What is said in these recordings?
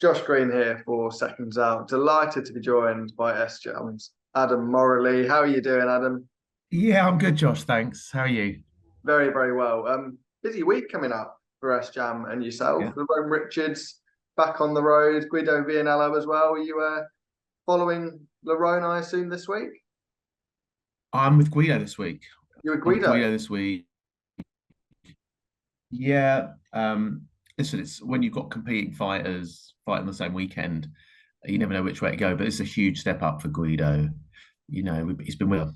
Josh Green here for Seconds Out. Delighted to be joined by S-Jam's Adam Moralee. How are you doing, Adam? Yeah, I'm good, Josh. Thanks. How are you? Very, very well. Busy week coming up for S-Jam and yourself. Yeah. Lerrone Richards back on the road. Guido Vianello as well. Are you following Lerrone, I assume, this week? I'm with Guido this week. You're with I'm with Guido? Guido this week. Yeah. Listen, it's when you've got competing fighters fighting the same weekend, you never know which way to go. But it's a huge step up for Guido. He's been with us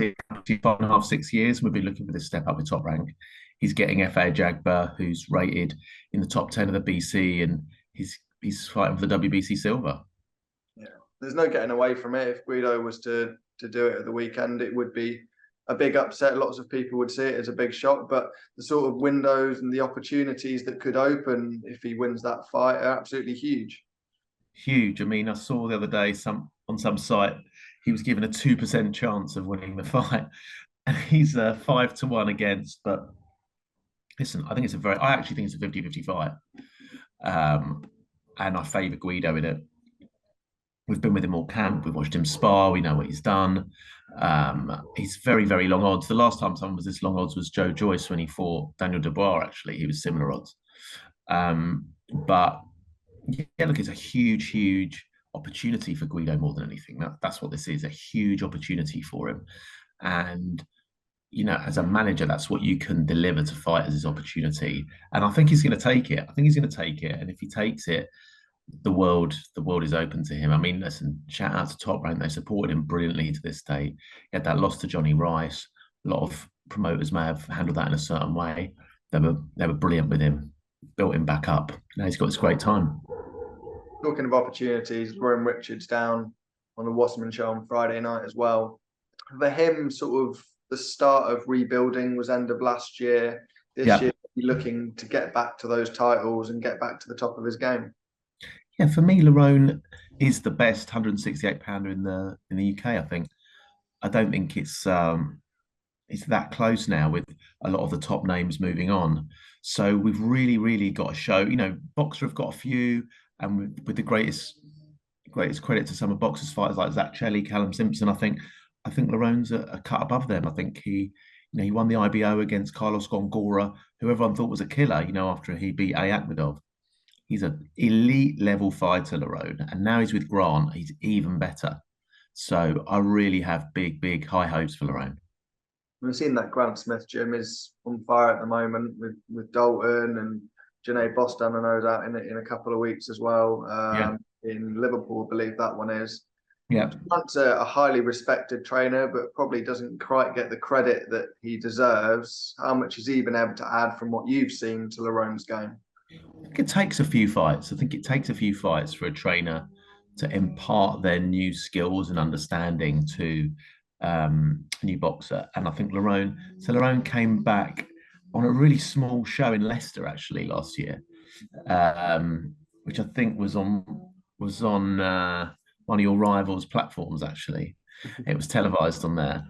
5.5, 6 years. We've been looking for this step up in top rank. He's getting FA Jagba, who's rated in the top 10 of the BC, and he's fighting for the WBC silver. Yeah. There's no getting away from it. If Guido was to do it at the weekend, it would be a big upset. Lots of people would see it as a big shock, but the sort of windows and the opportunities that could open if he wins that fight are absolutely huge. Huge. I mean, I saw the other day on some site he was given a 2% chance of winning the fight, and he's 5-1 against. But listen, I actually think it's a 50-50 fight, and I favour Guido in it. We've been with him all camp. We've watched him spar. We know what he's done. He's very, very long odds. The last time someone was this long odds was Joe Joyce when he fought Daniel Dubois. Actually, he was similar odds. But yeah, look, it's a huge, huge opportunity for Guido more than anything. That's what this is, a huge opportunity for him. And, as a manager, that's what you can deliver to fighters is opportunity. And I think he's going to take it. I think he's going to take it. And if he takes it, the world is open to him. I mean, listen, shout out to Top Rank. They supported him brilliantly to this day. He had that loss to Johnny Rice. A lot of promoters may have handled that in a certain way. They were brilliant with him, built him back up. Now he's got this great time. Talking of opportunities, Lerrone Richards down on the Wasserman show on Friday night as well. For him, sort of the start of rebuilding was end of last year. This year, looking to get back to those titles and get back to the top of his game. Yeah, for me, Lerrone is the best 168-pounder in the UK. I think. I don't think it's that close now with a lot of the top names moving on. So we've really, really got to show. Boxer have got a few, and with the greatest credit to some of Boxer's fighters like Zach Shelley, Callum Simpson. I think Lerrone's a cut above them. I think he won the IBO against Carlos Gongora, who everyone thought was a killer. After he beat A. Akhmedov. He's an elite level fighter, Lerrone, and now he's with Grant. He's even better. So I really have big, big high hopes for Lerrone. We've seen that Grant Smith gym is on fire at the moment with Dalton and Janae Boston. I know that in a couple of weeks as well. In Liverpool, I believe that one is. Yeah, Grant's a highly respected trainer, but probably doesn't quite get the credit that he deserves. How much has he been able to add from what you've seen to Lerrone's game? I think it takes a few fights. I think it takes a few fights for a trainer to impart their new skills and understanding to a new boxer. And I think Lerrone came back on a really small show in Leicester actually last year, which I think was on one of your rivals' platforms. Actually, it was televised on there.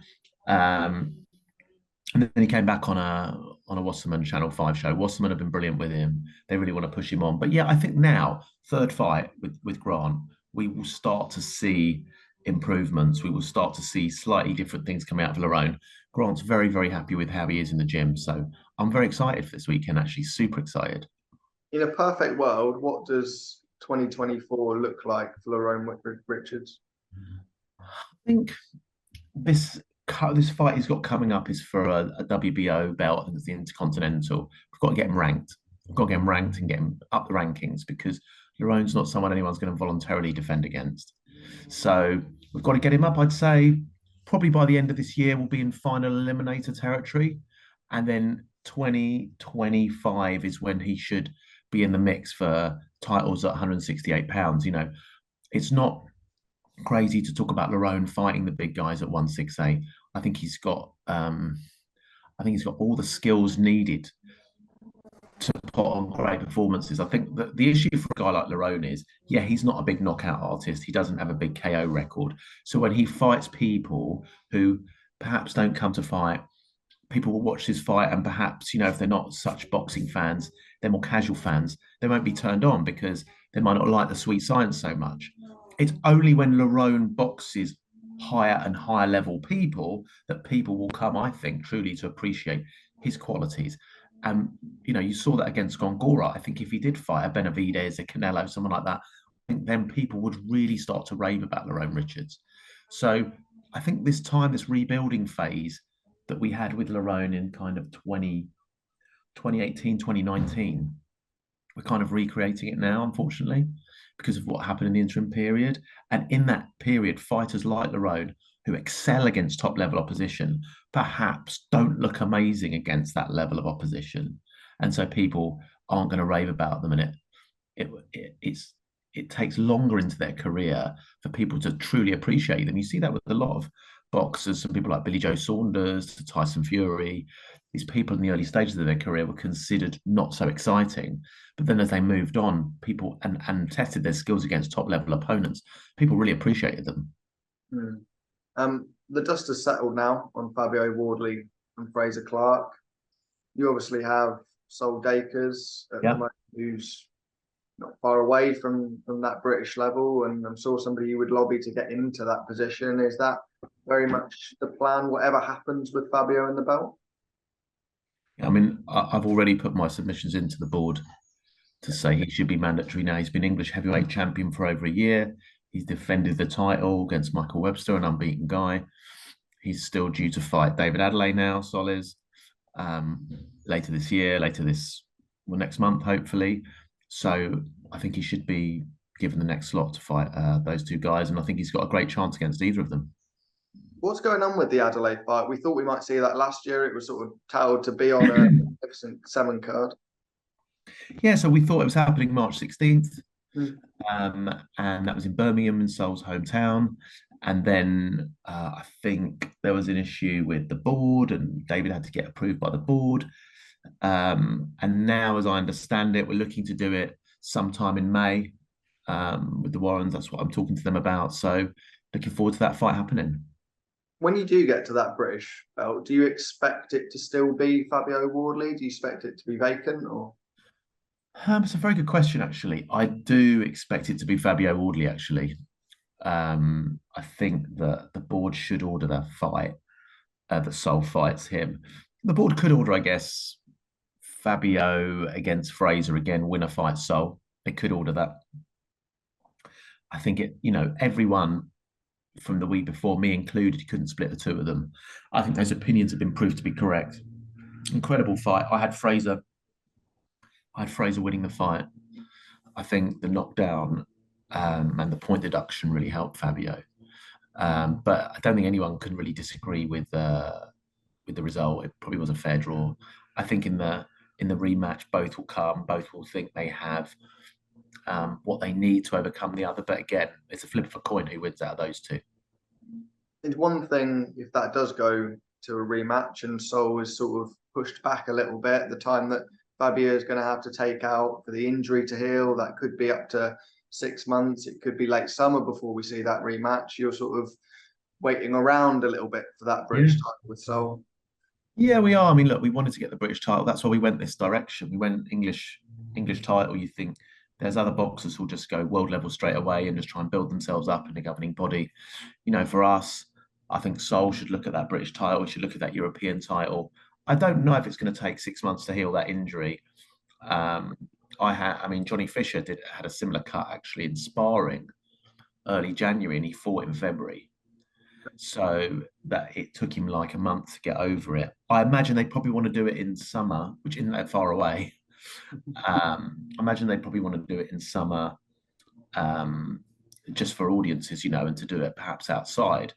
And then he came back on a Wasserman Channel 5 show. Wasserman have been brilliant with him. They really want to push him on. But yeah, I think now, third fight with Grant, we will start to see improvements. We will start to see slightly different things coming out of Lerrone. Grant's very, very happy with how he is in the gym. So I'm very excited for this weekend, actually, super excited. In a perfect world, what does 2024 look like for Lerrone Richards? I think this fight he's got coming up is for a WBO belt. I think it's the Intercontinental. We've got to get him ranked. We've got to get him ranked and get him up the rankings because Lerrone's not someone anyone's going to voluntarily defend against. So we've got to get him up. I'd say probably by the end of this year we'll be in final eliminator territory, and then 2025 is when he should be in the mix for titles at 168 pounds. It's not crazy to talk about Lerrone fighting the big guys at 168. I think he's got all the skills needed to put on great performances. I think that the issue for a guy like Lerrone is, he's not a big knockout artist. He doesn't have a big KO record. So when he fights people who perhaps don't come to fight people will watch this fight and perhaps, you know, if they're not such boxing fans, they're more casual fans, they won't be turned on because they might not like the sweet science so much. It's only when Lerrone boxes higher and higher level people that people will come, I think, truly to appreciate his qualities. And, you know, you saw that against Gongora. I think if he did fight a Benavidez, a Canelo, someone like that, I think then people would really start to rave about Lerrone Richards. So I think this time, this rebuilding phase that we had with Lerrone in kind of 2018, 2019, we're kind of recreating it now, unfortunately, because of what happened in the interim period. And in that period, fighters like Lerrone, who excel against top level opposition, perhaps don't look amazing against that level of opposition. And so people aren't going to rave about them. And it takes longer into their career for people to truly appreciate them. You see that with a lot of boxers, some people like Billy Joe Saunders, Tyson Fury. These people in the early stages of their career were considered not so exciting. But then as they moved on, people and tested their skills against top level opponents, people really appreciated them. The dust has settled now on Fabio Wardley and Fraser Clark. You obviously have Sol Dacres at the moment, who's not far away from that British level, and I'm sure somebody you would lobby to get into that position. Is that very much the plan, whatever happens with Fabio in the belt? I mean, I've already put my submissions into the board to say he should be mandatory now. He's been English heavyweight champion for over a year. He's defended the title against Michael Webster, an unbeaten guy. He's still due to fight David Adelaide now, Sol is, later this year, next month, hopefully. So I think he should be given the next slot to fight those two guys. And I think he's got a great chance against either of them. What's going on with the Adelaide fight? We thought we might see that last year. It was sort of touted to be on a magnificent 7 card. Yeah, so we thought it was happening March 16th. And that was in Birmingham, in Sol's hometown. And then I think there was an issue with the board and David had to get approved by the board. And now, as I understand it, we're looking to do it sometime in May with the Warrens. That's what I'm talking to them about. So looking forward to that fight happening. When you do get to that British belt, do you expect it to still be Fabio Wardley? Do you expect it to be vacant or? It's a very good question, actually. I do expect it to be Fabio Wardley, actually. I think that the board should order that fight, that Sol fights him. The board could order, I guess, Fabio against Fraser again, winner fights Sol. They could order that. I think everyone from the week before, me included, couldn't split the two of them. I think those opinions have been proved to be correct. Incredible fight. I had Fraser winning the fight. I think the knockdown and the point deduction really helped Fabio. But I don't think anyone can really disagree with the result. It probably was a fair draw. I think in the rematch, both will come. Both will think they have what they need to overcome the other. But again, it's a flip of a coin who wins out of those two. It's one thing if that does go to a rematch and Sol is sort of pushed back a little bit, the time that Fabio is going to have to take out for the injury to heal, that could be up to 6 months. It could be late summer before we see that rematch. You're sort of waiting around a little bit for that British title with Sol. Yeah, we are. I mean, look, we wanted to get the British title. That's why we went this direction. We went English title. You think there's other boxers who'll just go world level straight away and just try and build themselves up in the governing body. For us, I think Sol should look at that British title. We should look at that European title. I don't know if it's going to take 6 months to heal that injury. Johnny Fisher had a similar cut actually in sparring early January, and he fought in February. So that it took him like a month to get over it. I imagine they probably want to do it in summer, which isn't that far away. I imagine they probably want to do it in summer, just for audiences, and to do it perhaps outside.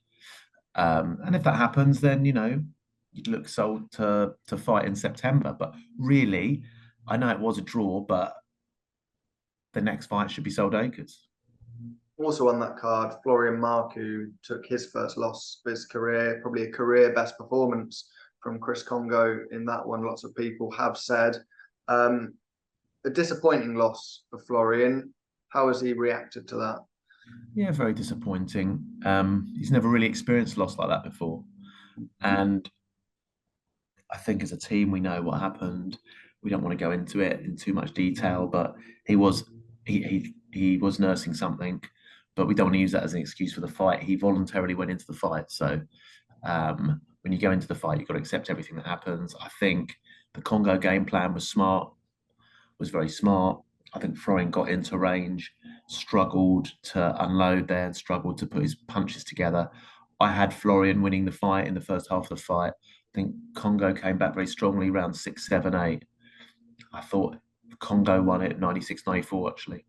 And if that happens, then you'd look Sol to fight in September. But really, I know it was a draw, but the next fight should be Sol Dacres. Also on that card, Florian Marku took his first loss of his career, probably a career best performance from Chris Congo in that one. Lots of people have said a disappointing loss for Florian. How has he reacted to that? Yeah, very disappointing. He's never really experienced a loss like that before. And I think as a team, we know what happened. We don't want to go into it in too much detail, but he was nursing something, but we don't want to use that as an excuse for the fight. He voluntarily went into the fight. So when you go into the fight, you've got to accept everything that happens. I think the Congo game plan was smart, was very smart. I think Florian got into range, struggled to unload there, and struggled to put his punches together. I had Florian winning the fight in the first half of the fight. I think Congo came back very strongly, round 6, 7, 8. I thought Congo won it 96-94, actually.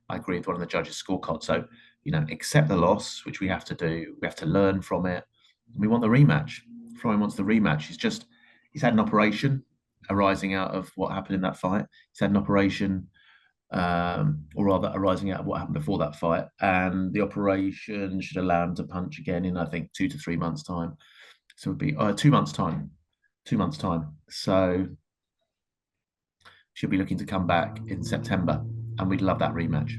I agree with one of the judges' scorecards. So, accept the loss, which we have to do. We have to learn from it. We want the rematch. Florian wants the rematch. He's had an operation arising out of what happened in that fight. He's had an operation, or rather arising out of what happened before that fight. And the operation should allow him to punch again in, I think, 2 to 3 months' time. So it would be 2 months' time. 2 months' time. So should be looking to come back in September. And we'd love that rematch.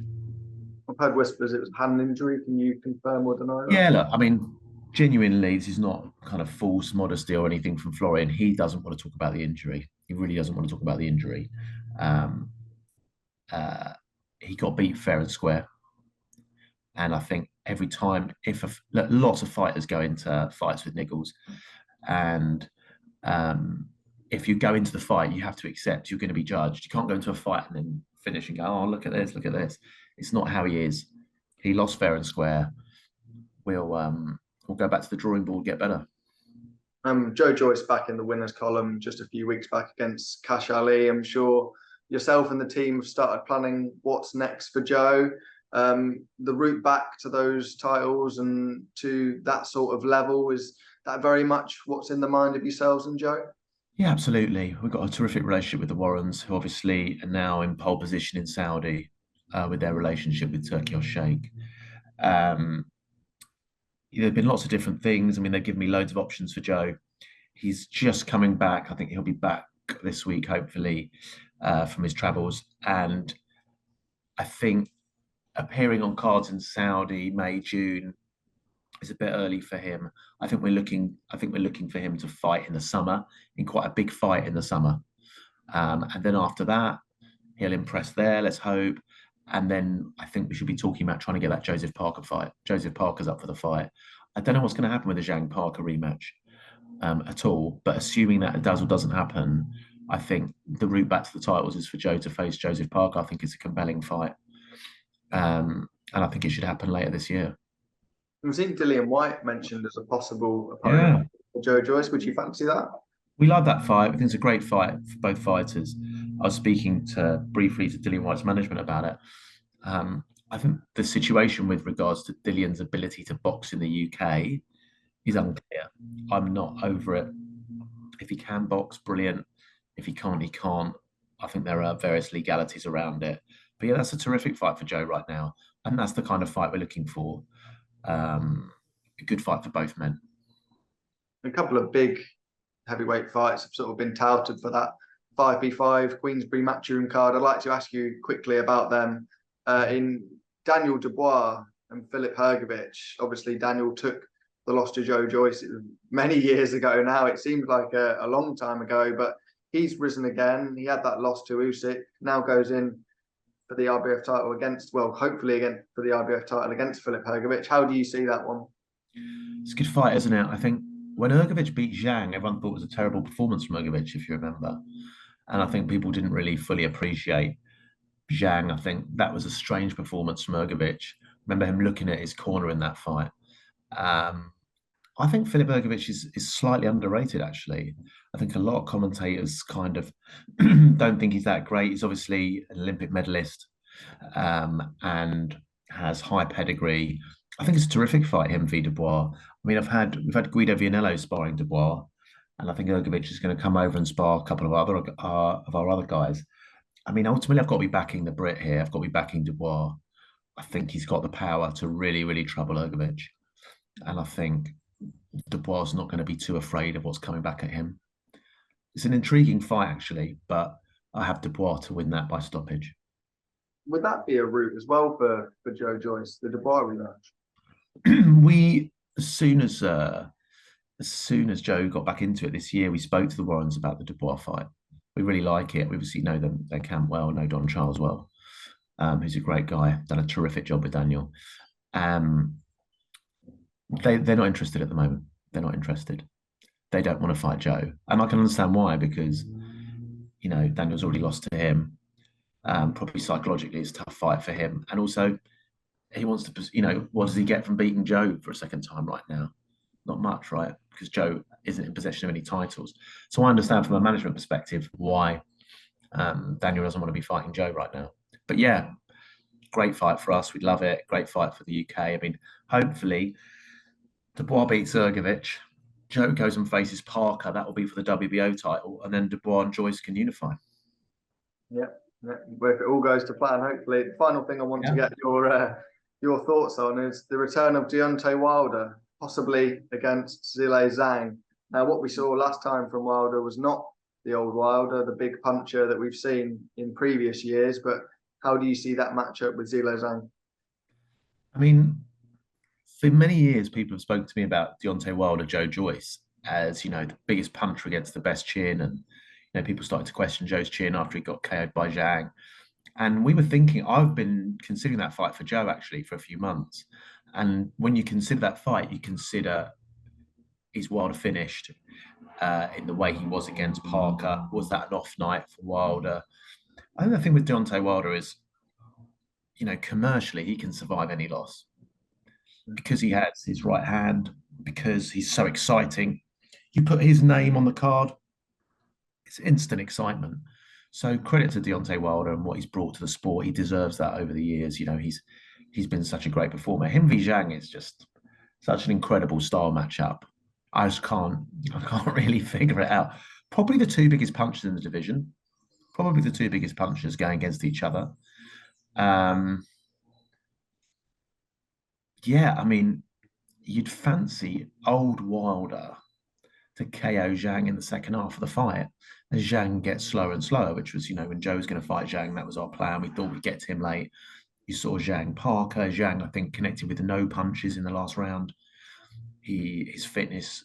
I've heard whispers it was a hand injury. Can you confirm or deny that? Yeah, look, I mean, genuinely, this is not kind of false modesty or anything from Florian. He doesn't want to talk about the injury. He really doesn't want to talk about the injury. He got beat fair and square. And I think every time, lots of fighters go into fights with niggles. And if you go into the fight, you have to accept you're going to be judged. You can't go into a fight and then finish and go, oh, look at this, look at this. It's not how he is. He lost fair and square. We'll go back to the drawing board, get better. Joe Joyce back in the winners column just a few weeks back against Cash Ali. I'm sure yourself and the team have started planning what's next for Joe. The route back to those titles and to that sort of level, is that very much what's in the mind of yourselves and Joe? Yeah, absolutely. We've got a terrific relationship with the Warrens, who obviously are now in pole position in Saudi with their relationship with Turkey or Sheikh. There have been lots of different things. I mean, they've given me loads of options for Joe. He's just coming back. I think he'll be back this week, hopefully, from his travels. And I think appearing on cards in Saudi, May, June is a bit early for him. I think we're looking for him to fight in the summer, in quite a big fight in the summer. And then after that, he'll impress there, let's hope. And then I think we should be talking about trying to get that Joseph Parker fight. Joseph Parker's up for the fight. I don't know what's going to happen with the Zhang Parker rematch at all, but assuming that it does or doesn't happen, I think the route back to the titles is for Joe to face Joseph Parker. I think it's a compelling fight. And I think it should happen later this year. We've seen Dillian Whyte mentioned as a possible opponent for Joe Joyce. Would you fancy that? We love that fight. I think it's a great fight for both fighters. I was speaking briefly to Dillian Whyte's management about it. I think the situation with regards to Dillian's ability to box in the UK is unclear. I'm not over it. If he can box, brilliant. If he can't, he can't. I think there are various legalities around it. But yeah, that's a terrific fight for Joe right now. And that's the kind of fight we're looking for. A good fight for both men. A couple of big heavyweight fights have sort of been touted for that 5v5 Queensberry matchroom card. I'd like to ask you quickly about them. In Daniel Dubois and Filip Hrgovic, obviously Daniel took the loss to Joe Joyce many years ago now. It seems like a long time ago, but he's risen again. He had that loss to Usyk, now goes in for the RBF title against, well, hopefully again for the RBF title against Filip Hrgovic. How do you see that one? It's a good fight, isn't it? I think when Hrgovic beat Zhang, everyone thought it was a terrible performance from Hrgovic, if you remember. And I think people didn't really fully appreciate Zhang. I think that was a strange performance from Hrgovic. Remember him looking at his corner in that fight. I think Filip Hrgovic is slightly underrated, actually. I think a lot of commentators kind of don't think he's that great. He's obviously an Olympic medalist and has high pedigree. I think it's a terrific fight, him v Dubois. I mean, we've had Guido Vianello sparring Dubois, and I think Hrgovic is going to come over and spar a couple of our other guys. I mean, ultimately, I've got to be backing the Brit here. I've got to be backing Dubois. I think he's got the power to really, really trouble Hrgovic. And I think Dubois is not going to be too afraid of what's coming back at him. It's an intriguing fight, actually, but I have Dubois to win that by stoppage. Would that be a route as well for Joe Joyce, the Dubois rematch? As soon as as soon as Joe got back into it this year, we spoke to the Warrens about the Dubois fight. We really like it. We obviously know them, their camp well, know Don Charles well, who's a great guy, done a terrific job with Daniel. They're not interested at the moment. They're not interested. They don't want to fight Joe. And I can understand why, because, you know, Daniel's already lost to him. Probably psychologically it's a tough fight for him. And also he wants to, you know, what does he get from beating Joe for a second time right now? Not much, right? Because Joe isn't in possession of any titles. So I understand from a management perspective why Daniel doesn't want to be fighting Joe right now. But yeah, great fight for us. We'd love it. Great fight for the UK. I mean, hopefully Dubois beats Hrgovic. Joe goes and faces Parker. That will be for the WBO title. And then Dubois and Joyce can unify. Yeah. If it all goes to plan, hopefully. The final thing I want to get your thoughts on is the return of Deontay Wilder, possibly against Zhilei Zhang. Now, what we saw last time from Wilder was not the old Wilder, the big puncher that we've seen in previous years. But how do you see that matchup with Zhilei Zhang? I mean, for many years, people have spoken to me about Deontay Wilder, Joe Joyce, as, you know, the biggest puncher against the best chin. And, you know, people started to question Joe's chin after he got KO'd by Zhang. And we were thinking, I've been considering that fight for Joe actually for a few months. And when you consider that fight, you consider, is Wilder finished in the way he was against Parker? Was that an off night for Wilder? I think the thing with Deontay Wilder is, you know, commercially, he can survive any loss because he has his right hand, because he's so exciting. You put his name on the card, it's instant excitement. So credit to Deontay Wilder and what he's brought to the sport. He deserves that over the years. You know, he's been such a great performer. Him v Zhang is just such an incredible style matchup. I can't really figure it out. Probably the two biggest punchers in the division. Probably the two biggest punchers going against each other. Yeah, I mean, you'd fancy old Wilder to KO Zhang in the second half of the fight as Zhang gets slower and slower, which was, you know, when Joe was going to fight Zhang, that was our plan. We thought we'd get to him late. You saw Zhang Parker. Zhang, I think, connected with the no punches in the last round. His fitness,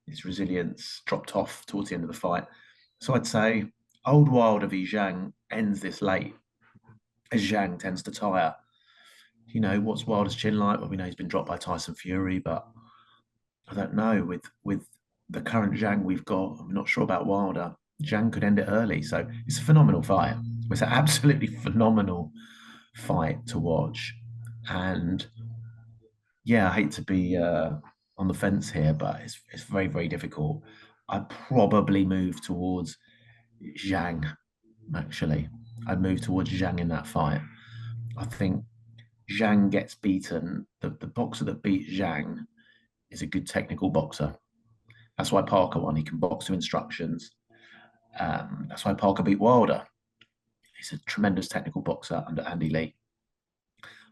his resilience dropped off towards the end of the fight. So I'd say old Wilder v Zhang ends this late as Zhang tends to tire. You know, what's Wilder's chin like? Well, we know he's been dropped by Tyson Fury, but I don't know. With the current Zhang we've got, I'm not sure about Wilder. Zhang could end it early. So it's a phenomenal fight. It's an absolutely phenomenal fight to watch. And yeah, I hate to be on the fence here, but it's very, very difficult. I'd probably move towards Zhang, actually. I'd move towards Zhang in that fight. I think Zhang gets beaten. The boxer that beat Zhang is a good technical boxer. That's why Parker won. He can box to instructions. That's why Parker beat Wilder. He's a tremendous technical boxer under Andy Lee.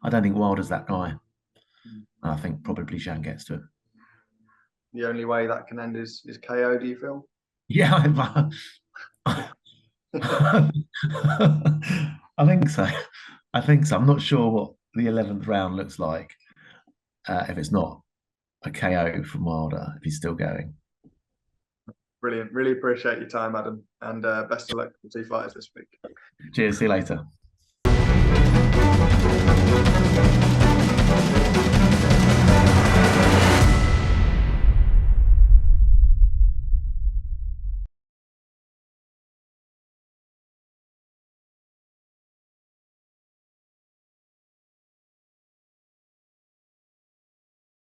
I don't think Wilder's that guy. I think probably Zhang gets to him. The only way that can end is KO, do you feel? Yeah, I think so. I think so. I'm not sure what the 11th round looks like if it's not a KO from Wilder, if he's still going. Brilliant. Really appreciate your time, Adam, and best of luck to the two fighters this week. Cheers. See you later.